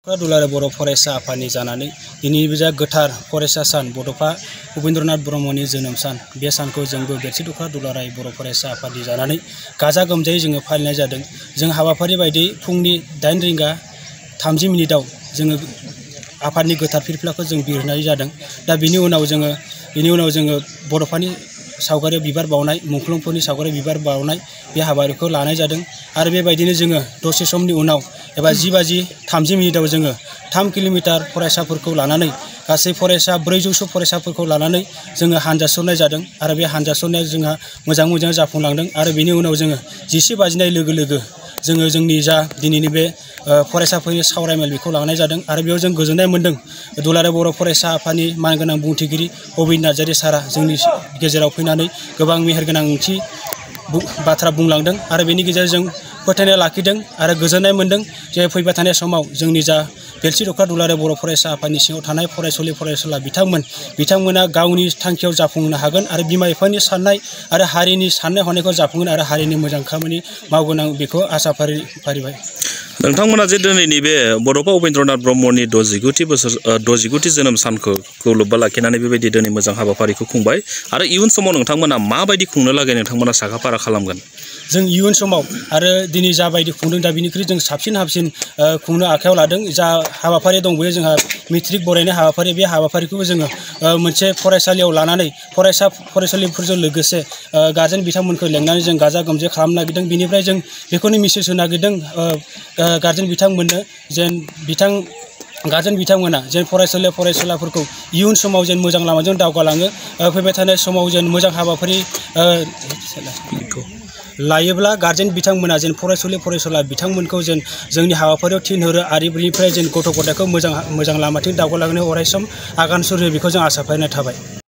दुलाराय बर' फरायसा आफादनि जानानै दिनैनि बे गोथार फरायसा सान बड'फा उपेन्द्रनाथ ब्रह्मनि जोनोम सान बे सानखौ जोंबो बेलथि दख्ला दुलाराय बर' फरायसा आफादनि जानानै गाजा गोमजायै जोङो फालिनाय जादों। जों हाबाफारि बायदि फुंनि 8 रिंगा 30 मिनिटाव जोङो आफादनि गोथार फिरफिलाखौ जों बिरहोनाय जादों। दा बिनि उनाव जोङो बड'फानि सावगारियाव बिबार बावनाय मुंख्लंफोरनि सावगारियाव बिबार बावनाय बे हाबाफारिखौ लानाय जादों। आरो बेबायदिनो जोङो दसे समनि उनाव एबा 10:30 जोङो 3 किल'मिटार फरायसाफोरखौ लानानै गासै फरायसा 400 फरायसाफोरखौ लानानै जोङो हानजा सुरनाय जादों। आरो बे हानजा सुरनाया जोंहा मोजां जाफुंलांदों। आरो बेनि उनाव जोङो 10 बाजिनाय लोगो लोगो जोङो जोंनि जा दिनैनि बे फरायसाफोरनि सावरायमेल बेखौ लानाय जादों। आरो बेयाव जों गोजोननाय मोन्दों दुलाराय बर' फरायसा आफादनि मानगोनां बुंथिगिरि अबिन नार्जारि सारा जोंनि गेजेराव फैनानै गोबां मेहेरगोनां ओंथि बाथ्रा बुंलांदों। आरो बेनि गेजेरजों फोथायनाय लाखिदों आरो गोजोननाय मोन्दों जे फैबाय थानाय समाव जोंनि जा बेलथि दख्ला दुलाराय बर' फरायसा आफादनि सिङाव थानाय फरायसुलि फरायसुला बिथांमोना गावनि थांखियाव जाफुंहोनो हागोन आरो बिमा बिफानि साननाय आरो हारिनि साननाय हनायखौ जाफुंहोनो आरो हारिनि मोजां खामानि मावगोन आं बेखौ आसा फारिबाय। नोंथांमोना जे दिनैनि बे बड'फा उपेन्द्रनाथ ब्रह्मनि 69थि जोनोम सानखौ लोब्बा लाखिनानै बेबायदि दिनै मोजां हाबाफारिखौ खुंबाय आरो इयुन समाव नोंथांमोना माबायदि खुंनो लागै नोंथांमोना साखाफारा खालामगोन? जों इयुन समाव आरो दिनै जाबायदि खुंदों दा बिनिख्रुइ जों साबसिन हामसिन खुंनो आखायाव लादों। जा हाबाफारि दंबावो जोंहा मेट्रिक बरायनाय हाबाफारि बे हाबाफारिखौबो जोङो मोनसे फरायसालियाव लानानै फरायसालिफोरजों लोगोसे गार्जेन बिथांमोनखौ लेंनानै जों गाजा गोमजायै खालामनो नागिरदों। बिनिफ्राय जों बेखौनो मेसेज होनो नागिरदों गार्जेन बिथांमोननो गार्जेन बिथांमोना जेन फरायसुलाफोरखौ इयुन समाव जेन मोजां लामाजों दावगालाङो फैबाय थानाय समाव जेन मोजां हाबाफारि लायोब्ला गार्जेन बिथांमोना जेन फरायसुला बिथांमोनखौ जेन जोंनि हाबाफारियाव थिनहरो आरो बेनिफ्राय जेन गथ' गथायखौ मोजां लामाथिं दावगालांनो अरायसम आगान सुरहोयो बेखौ जों आसा फारिनाय थाबाय।